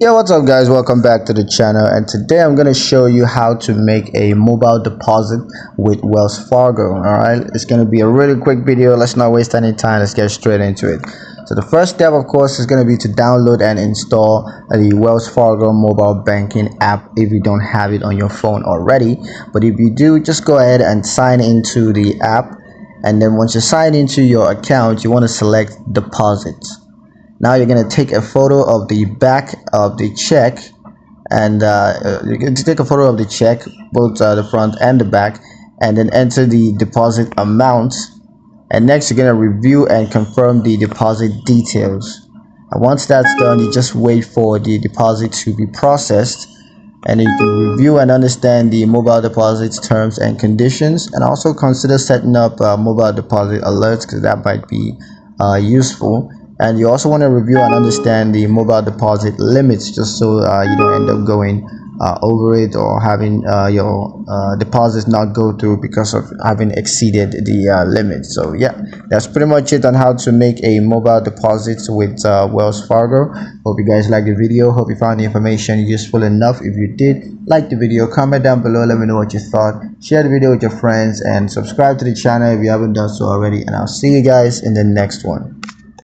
Yeah, what's up guys, welcome back to the channel, and today I'm going to show you how to make a mobile deposit with Wells Fargo. All right, it's going to be a really quick video. Let's not waste any time, let's get straight into it. So the first step, of course, is going to be to download and install the Wells Fargo mobile banking app if you don't have it on your phone already. But if you do, just go ahead and sign into the app, and then once you sign into your account, you want to select deposits. Now you're going to take a photo of the back of the check, and you're going to take a photo of the check, both the front and the back, and then enter the deposit amount. And next you're going to review and confirm the deposit details. And once that's done, you just wait for the deposit to be processed, and then you can review and understand the mobile deposits terms and conditions, and also consider setting up mobile deposit alerts, because that might be useful. And you also want to review and understand the mobile deposit limits, just so you don't end up going over it, or having your deposits not go through because of having exceeded the limit. So yeah, that's pretty much it on how to make a mobile deposit with Wells Fargo. Hope you guys liked the video. Hope you found the information useful enough. If you did, like the video, comment down below, let me know what you thought, share the video with your friends, and subscribe to the channel if you haven't done so already. And I'll see you guys in the next one.